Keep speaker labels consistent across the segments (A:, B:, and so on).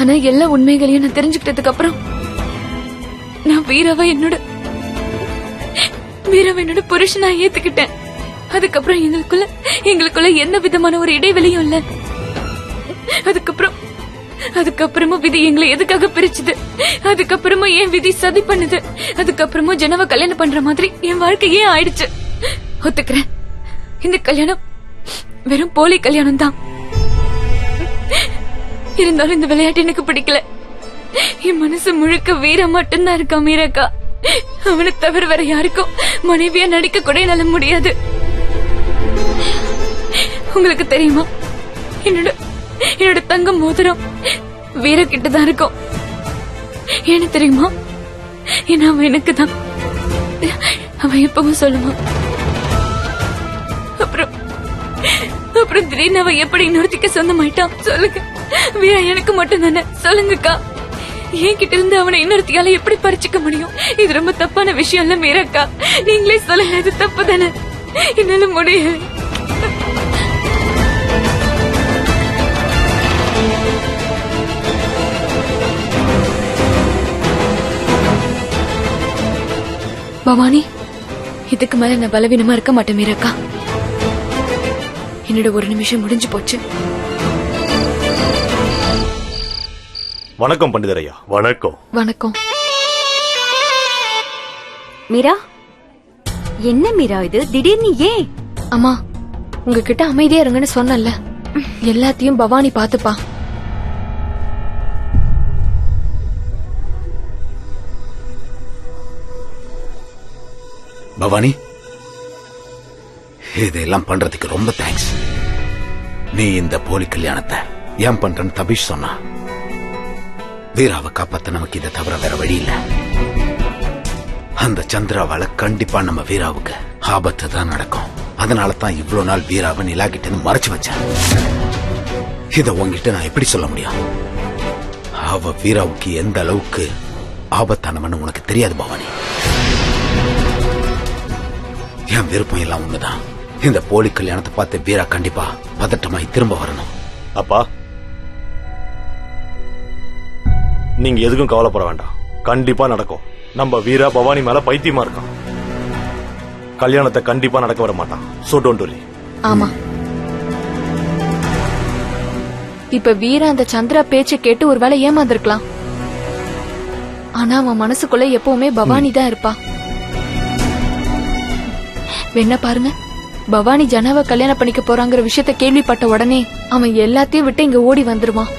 A: ஆனா எல்லா உண்மைகளையும் நான் தெரிஞ்சுக்கிட்டதுக்கு அப்புறம் நான் வீராவை என்னோட புருஷனா ஏத்துக்கிட்டேன். அதுக்கப்புறம் எங்களுக்குள்ள எந்த விதமான ஒரு இடைவெளியும் இல்ல. அதுக்கப்புறமா விதி எங்களை எதுக்காக பிரிச்சுது? அதுக்கப்புறமா ஏன் விதி சதி பண்ணுது? அதுக்கப்புறமா ஜனவ கல்யாணம் பண்ற மாதிரி என் வாழ்க்கை ஏன் ஆயிடுச்சு? ஒத்துக்கிறேன், இந்த கல்யாணம் வெறும் போலி கல்யாணம் தான். இருந்தாலும் இந்த விளையாட்டு எனக்கு பிடிக்கல. என் மனசு முழுக்க வீரா மட்டும்தான் இருக்கா. மீராக்கா, அவனை தவிர வேற யாருக்கும் மனைவியா நடிக்க கூட என்னால முடியாது. உங்களுக்கு தெரியுமா, என்னோட தங்க மோதிரம் வீர கிட்டதான் இருக்கும். ஏன்னு தெரியுமா? ஏன்னா அவன் எனக்கு தான். அவன் எப்பவும் சொல்லுவான். அப்புறம் திடீர்னு அவன் எப்படி இன்னொருத்திக்க சொந்தமாயிட்டான்? சொல்லுங்க, வீரா எனக்கு மட்டும் தானே? சொல்லுங்கக்கா, என்கிட்ட இருந்து அவனை இன்னொருத்தியால எப்படி பறிச்சுக்க முடியும்? இது ரொம்ப தப்பான விஷயம் இல்ல மீராக்கா? நீங்களே சொல்லுங்க, இது தப்பு தானே? என்னால முடியல. பவானி, இதுக்கு மேல நான் பலவீனமா இருக்க மாட்டேன் மீராக்கா. என்னோட ஒரு நிமிஷம் முடிஞ்சு போச்சு.
B: வணக்கம் பண்டிதரையா.
C: வணக்கம்.
A: வணக்கம்.
D: மீரா, என்ன மீரா இது திடீர்னு? ஏன்?
A: அம்மா, உங்ககிட்ட அமைதியா இருங்கன்னு சொன்னல, எல்லாத்தையும் பவானி பாத்துப்பா.
E: பவானி, இதெல்லாம் பண்றதுக்கு ரொம்ப தேங்க்ஸ். நீ இந்த போலி கல்யாணத்தை ஏன் பண்றன்னு தபீஷ் சொன்னா. வீராவை காப்பாத்த நமக்கு இதை தவிர வேற வழி இல்ல. அந்த சந்திராவால கண்டிப்பா நம்ம வீராவுக்கு ஆபத்து தான் நடக்கும். அதனால தான் இவ்வளவு நாள் வீராவை நிலா கிட்ட மறைச்சு வச்சேன். இத உங்ககிட்ட நான் எப்படி சொல்ல முடியும்? அவ வீராவுக்கு எந்த அளவுக்கு ஆபத்தானவன்னு உனக்கு தெரியாது பவானி. என் விருப்பம் எல்லாம் ஒண்ணுதான். இந்த போலி கல்யாணத்தை பார்த்து வீரா கண்டிப்பா பதட்டமாய் திரும்ப வரணும்.
B: அப்பா, நீங்க எதுக்கும் கவலைப்பட வேண்டாம். கண்டிப்பா நடக்கும். நம்ம வீரா பவானி மேல பைத்தியமா இருக்கான். கல்யாணத்தை கண்டிப்பா நடக்க வர மாட்டான். So don't worry.
A: ஆமா, இப்ப வீரா அந்த சந்திரா பேச்சை கேட்டு ஒருவேளை ஏமாந்திருக்கலாம். ஆனா அவன் மனசுக்குள்ள எப்பவுமே பவானி தான் இருப்பா. வேணா பாருங்க, பவானி ஜனாவை கல்யாணம் பண்ணிக்க போறாங்கிற விஷயத்த கேள்விப்பட்ட உடனே அவன் எல்லாத்தையும் விட்டு இங்க ஓடி வந்துருவான்.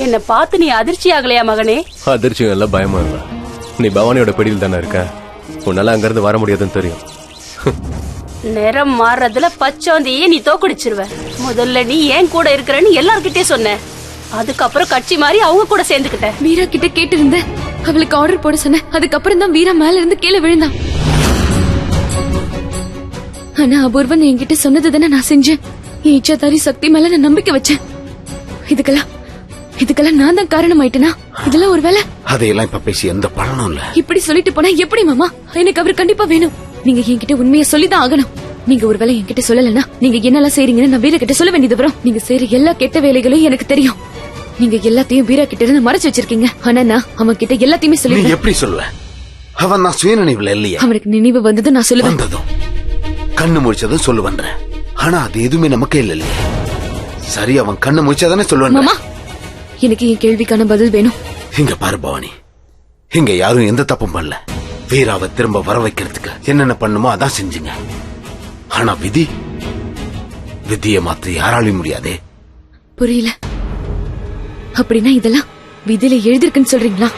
D: என்ன பார்த்து நீ அதிர்ச்சி ஆகலையா மகனே?
C: அதிர்ச்சியும் இல்ல, பயமும் இல்ல. நீ பவானியோட பிடியில் தானே இருக்க. உன்னால அங்க இருந்து வர முடியாதுன்னு தெரியும்.
D: நேரம் மாறுறதுல பச்சோந்தியே நீ தோக்கடிச்சிருவ. முதல்ல நீ ஏன் கூட இருக்கிறன்னு எல்லார்கிட்டே சொன்ன. அதுக்கப்புறம் கட்சி மாறி அவங்க கூட சேர்ந்துக்கிட்ட.
A: வீரா கிட்ட கேட்டு இருந்த, அவளுக்கு ஆர்டர் போட சொன்ன. அதுக்கப்புறம் தான் வீரா மேல இருந்து கீழே விழுந்தான். ஆனா அபூர்வன் என்கிட்ட சொன்னதுதானே நான் செஞ்சேன். என் இச்சாதாரி சக்தி மேல நான் நம்பிக்கை வச்சேன். இதுக்கெல்லாம் நான் தான் காரணம் ஆயிட்டேனா? இதெல்லாம் ஒருவேளை?
E: அதையெல்லாம் இப்ப பேசி எந்த பலனும் இல்ல.
A: இப்படி சொல்லிட்டு போனா எப்படி மாமா? எனக்கு அவர் கண்டிப்பா வேணும். நீங்க என்கிட்ட உண்மையை சொல்லிதான் ஆகணும். நீங்க ஒருவேளை என்கிட்ட சொல்லலன்னா நீங்க என்னெல்லாம் செய்றீங்கன்னு நான் வீரா கிட்ட சொல்ல வேண்டியது வரும். நீங்க செய்யற எல்லா கெட்ட வேலைகளையும் எனக்கு தெரியும். நீங்க எல்லாத்தையும் வீரா கிட்ட இருந்து மறைச்சு வச்சிருக்கீங்க. ஆனா நான் அவன் கிட்ட எல்லாத்தையுமே சொல்லி.
E: நீ எப்படி சொல்லுவ? அவன் நான் சுய நினைவுல இல்லையே.
A: அவனுக்கு நினைவு வந்தது நான் சொல்லுவேன்.
E: வந்ததும் கண்ணு முடிச்சதும் சொல்லுவன்ற. ஆனா அது எதுவுமே நமக்கே இல்லையே. சரி, அவன் கண்ணு முடிச்சாதானே சொல்லுவேன்.
A: மாமா, எனக்கு என் கேள்விக்கான பதில் வேணும்.
E: இங்க பாரு பவானி, இங்க யாரும் எந்த தப்பும் பண்ணல. வீராவை திரும்ப வர வைக்கிறதுக்கு என்னென்ன பண்ணுமோ அதான் செஞ்சுங்க. ஆனா விதிய மாத்த யாராலையும் முடியாதே.
A: புரியல. அப்படின்னா இதெல்லாம் விதியில எழுதிருக்குன்னு சொல்றீங்களா?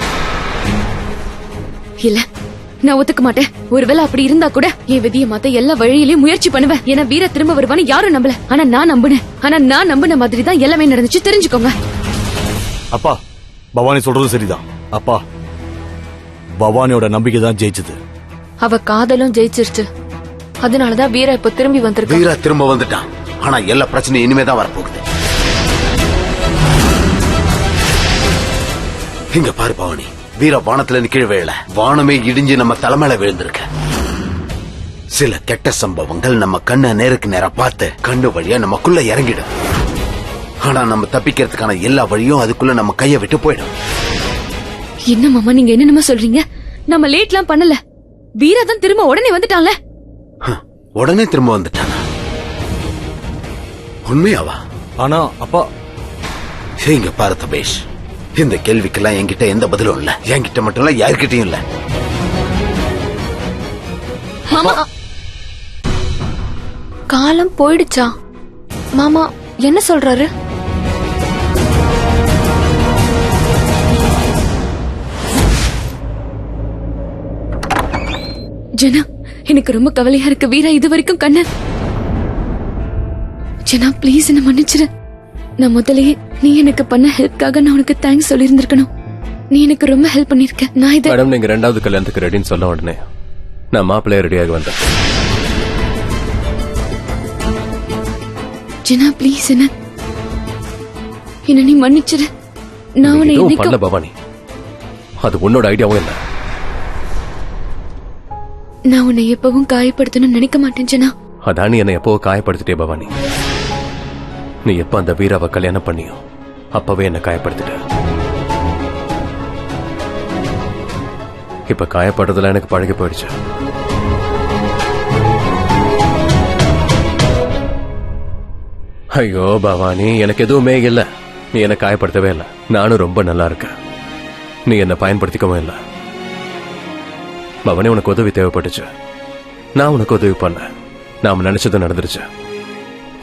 A: இல்ல, நான் ஒத்துக்க மாட்டேன். ஒருவேளை அப்படி இருந்தா கூட என் விதியை மாத்த எல்லா வழியிலயும் முயற்சி பண்ணுவேன். ஏன்னா வீர திரும்ப வருவான்னு யாரும் நம்பல. ஆனா நான் நம்பினேன். ஆனா நான் நம்பின மாதிரி தான் எல்லாமே நடந்துச்சு. தெரிஞ்சுக்கோங்க.
B: அப்பா, பவானி சொல்றது சரிதான். அப்பா, பவானியோட நம்பிக்கை தான் ஜெயிச்சது.
A: அவ காதலும் ஜெயிச்சிருச்சு. அதனாலதான் வீரா இப்ப திரும்பி வந்திருக்கான்.
E: வீரா திரும்ப வந்துட்டான். ஆனா எல்லா பிரச்சனையும் இனிமேதான் வரப்போகுது. இங்க பாரு பவானி, வீரா வானத்துல இருந்து கீழே விழல, வானமே இடிஞ்சு நம்ம தலைமையில விழுந்திருக்க. சில கெட்ட சம்பவங்கள் நம்ம கண்ணை நேருக்கு நேரா பார்த்து கண்ணு வழியா நமக்குள்ள இறங்கிடும். ஆனா நம்ம தப்பிக்கிறதுக்கான எல்லா வழியும் அதுக்குள்ள நம்ம கைய விட்டு போயிடும்.
A: என்ன மாமா நீங்க என்னென்னமா சொல்றீங்க? நம்ம லேட்லாம் பண்ணல. வீரா தான் திரும்ப உடனே வந்துட்டான்ல.
E: உடனே திரும்ப வந்துட்டானா? உண்மையாவா?
B: ஆனா அப்பா,
E: இங்க பாரு தபேஷ், இந்த கேள்விக்கெல்லாம் என்கிட்ட எந்த பதிலும் இல்ல. என்கிட்ட மட்டும் இல்ல, யாருக்கிட்டையும் இல்ல.
A: மாமா காலம் போயிடுச்சா? மாமா என்ன சொல்றாரு? ஜனா, எனக்கு ரொம்ப கவலையா இருக்கு. வீரா இது வரைக்கும் கண்ண. ஜனா ப்ளீஸ் என்ன மன்னிச்சிரு. நான் முதல்லயே நீ எனக்கு பண்ண ஹெல்ப்காக நான் உனக்கு தேங்க்ஸ் சொல்லியிருந்திருக்கணும். நீ எனக்கு ரொம்ப ஹெல்ப் பண்ணிருக்க. நான் இதை
C: மேடம் நீங்க ரெண்டாவது கல்யாணத்துக்கு ரெடின்னு சொல்ல உடனே நான் மாப்பிள்ளைய ரெடியாக வந்தேன்.
A: ஜனா ப்ளீஸ் என்ன நீ மன்னிச்சிரு. நான் உன்னை
C: எதுவும்
A: என்னைக்கும்
C: பண்ணல பவானி, அது உன்னோட ஐடியாவும் இல்ல.
A: நான் உன்னை எப்பவும் காயப்படுத்தணும்னு நினைக்க மாட்டேன் ஜனா.
C: அதான் நீ என்னை எப்போ காயப்படுத்திட்டே பவானி. நீ எப்ப அந்த வீராவை கல்யாணம் பண்ணியோ அப்பவே என்ன காயப்படுத்திட்ட. இப்ப காயப்படுறதுல எனக்கு பழகி போயிடுச்சு. ஐயோ பவானி, எனக்கு எதுவுமே இல்ல. நீ என்ன காயப்படுத்தவே இல்ல. நானும் ரொம்ப நல்லா இருக்கேன். நீ என்ன பயன்படுத்திக்கவும் இல்ல. பவானி, உனக்கு உதவி தேவைப்பட்டுச்சு, நான் உனக்கு உதவி பண்ணேன். நாம நினைச்சது நடந்துருச்சு.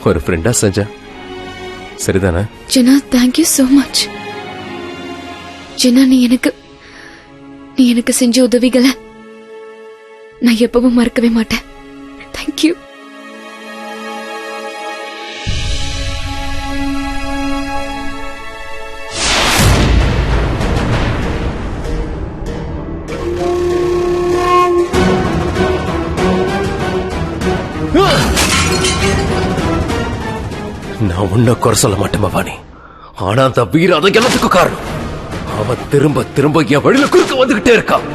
C: ஒரு ஃப்ரெண்டா செஞ்சேன், சரிதானே?
A: ஜனா தேங்க்யூ சோ மச். ஜனா நீ எனக்கு செஞ்ச உதவிகளை நான் எப்பவும் மறக்கவே மாட்டேன். தேங்க்யூ.
C: நான் உன்னை குறை சொல்ல மாட்டேன் பவானி. ஆனா அந்த வீர அதை எல்லாத்துக்கும் காரணம். அவன் திரும்ப திரும்ப என் வழியில குறுக்க வந்துகிட்டே இருக்கான்.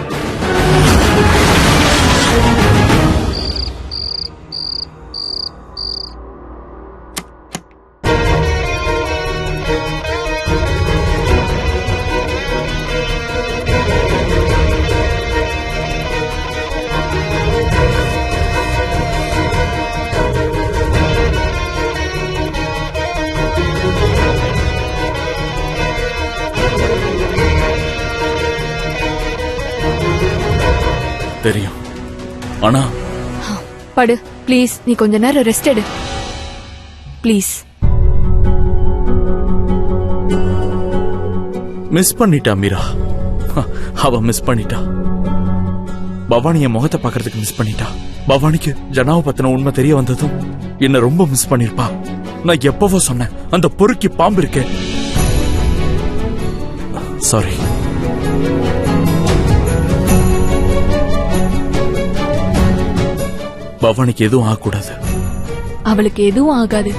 F: தெரியும், ஆனா
A: படு ப்ளீஸ். நீ கொஞ்ச நேரம் ரெஸ்ட் எடு ப்ளீஸ்.
F: மிஸ் பண்ணிட்டா மீரா. அவ மிஸ் பண்ணிட்டா. பவானிய முகத்தை பாக்குறதுக்கு மிஸ் பண்ணிட்டா. பவானிக்கு ஜனாவை பத்தின உண்மை தெரிய வந்ததும் என்ன ரொம்ப மிஸ் பண்ணிருப்பா. நான் எப்பவோ சொன்னேன், அந்த பொறுக்கி பாம்பு இருக்கே. சாரி. பவானிக்கு எதுவும் ஆகக்கூடாது.
A: அவளுக்கு எதுவும் ஆகாது.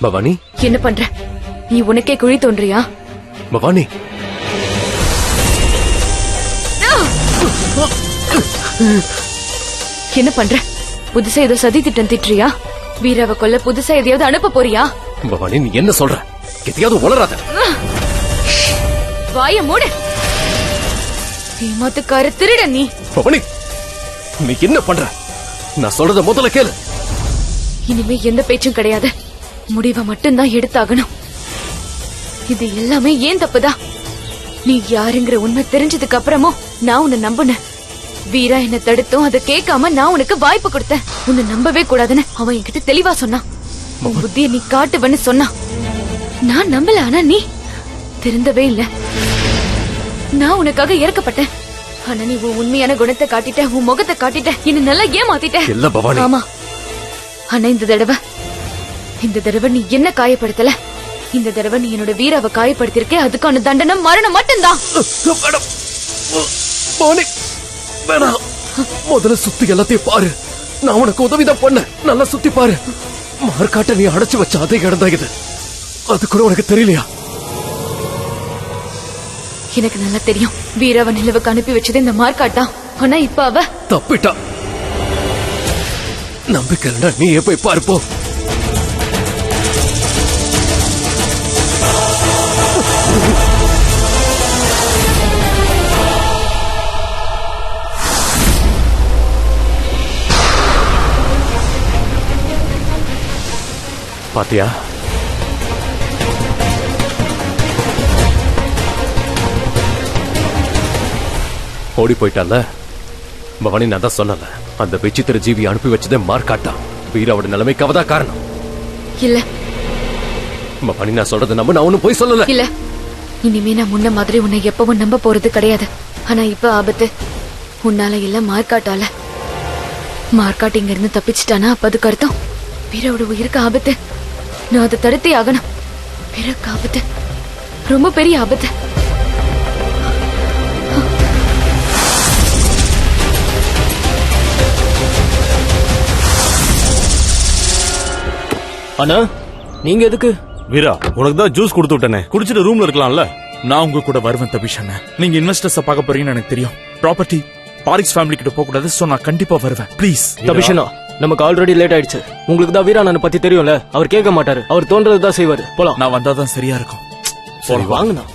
C: பவானி
A: என்ன பண்ற நீ? உனக்கே குழி தோன்றியா?
C: பவானி,
A: என்ன பண்ற? புதுசா ஏதோ சதி திட்டம் திட்டுறியா? வீராவை கொல்ல புதுசா எதையாவது அனுப்ப போறியா?
C: பவானி நீ என்ன சொல்ற? எதையாவது உளறாத.
A: வாய மூடு. ஏமாத்துக்கார திருட நீ.
C: பவானி நீ என்ன பண்ற? நான் சொல்றத முதல்ல கேளு.
A: இனிமே எந்த பேச்சும் கிடையாது. முடிவை மட்டும்தான் எடுத்தாகணும். இது எல்லாமே ஏன் தப்புதான். நீ யாருங்கிற உண்மை தெரிஞ்சதுக்கு அப்புறமும் நான் உன்னை நம்பினேன். வீரா என்ன தடுத்தும் அதை கேட்காம நான் உனக்கு வாய்ப்பு கொடுத்தேன். உன்னை நம்பவே கூடாதுன்னு அவன் என்கிட்ட தெளிவா சொன்னான். உன் புத்திய நீ காட்டுவன்னு சொன்னான். நான் நம்பல. ஆனா நீ திருந்தவே இல்ல. நான் உனக்காக இறக்கப்பட்டேன். ஆனா நீ உன் உண்மையான குணத்தை காட்டிட்ட, உன் முகத்தை காட்டிட்ட, என்ன நல்லா ஏமாத்திட்ட.
C: இல்ல பவானி.
A: ஆமா, ஆனா இந்த தடவை நீ என்ன காயப்படுத்தல. இந்த தடவை நீ என்னோட வீராவை காயப்படுத்திருக்கே, அதுக்கான தண்டனை மரணம் மட்டும்தான்.
C: பவானி வேணாம், முதல்ல சுத்தி எல்லாத்தையும் பாரு. நான் உனக்கு உதவிதான் பண்ண, நல்லா சுத்தி பாரு. மார்க்காட்ட நீ அடைச்சு வச்ச அதே இடம் தான் இது. அது கூட உனக்கு தெரியலையா?
A: எனக்கு நல்லா தெரியும், வீராவை நிலவுக்கு அனுப்பி வச்சது இந்த மார்க்காட் தான். ஆனா இப்ப அவ
C: தப்பிட்டா. நம்பிக்கை இல்லைன்னா நீ போய் பார்ப்போ. பாத்தியா, ஓடி போயிட்டால பவானி. நான் தான் சொன்னல, அந்த விசித்திர ஜீவி அனுப்பி வச்சதே மார்க்காட்டா. வீராவோட நிலைமைக்கு அவதான் காரணம்.
A: இல்ல
C: பவானி, நான் சொல்றது நம்ப, நான் ஒண்ணும் போய் சொல்லல.
A: இல்ல, இனிமே நான் முன்ன மாதிரி உன்னை எப்பவும் நம்ப போறது கிடையாது. ஆனா இப்ப ஆபத்து உன்னால இல்ல, மார்க்காட்டால. மார்க்காட் இங்க இருந்து தப்பிச்சிட்டானா அப்ப அதுக்கு அர்த்தம் வீராவோட உயிருக்கு ஆபத்து. நான் அதை தடுத்தே ஆகணும். வீராக்கு ஆபத்து, ரொம்ப பெரிய ஆபத்து.
G: அண்ணா, நீங்க எதுக்கு?
B: வீரா, உனக்கு தான் ஜூஸ் கொடுத்து விட்டனே, குடிச்சிட்டு ரூம்ல இருக்கலாம்ல.
F: நான் உங்க கூட வருவேன் தபிஷ் அண்ணன். நீங்க இன்வெஸ்டர்ஸ் பார்க்க போறீங்கன்னு எனக்கு தெரியும். ப்ராப்பர்ட்டி பாரிக்ஸ் ஃபேமிலி கிட்ட போக கூடாது. சோ நான் கண்டிப்பா வருவேன். ப்ளீஸ்
G: தபிஷனா, நமக்கு ஆல்ரெடி லேட் ஆயிடுச்சு. உங்களுக்கு தான் வீராண்ணனை பத்தி தெரியும்ல, அவர் கேட்க மாட்டாரு. அவர் தோன்றதுதான் செய்வாரு. போலாம்.
F: நான் வந்தாதான் சரியா இருக்கும்.
G: சரி வாங்கண்ணா.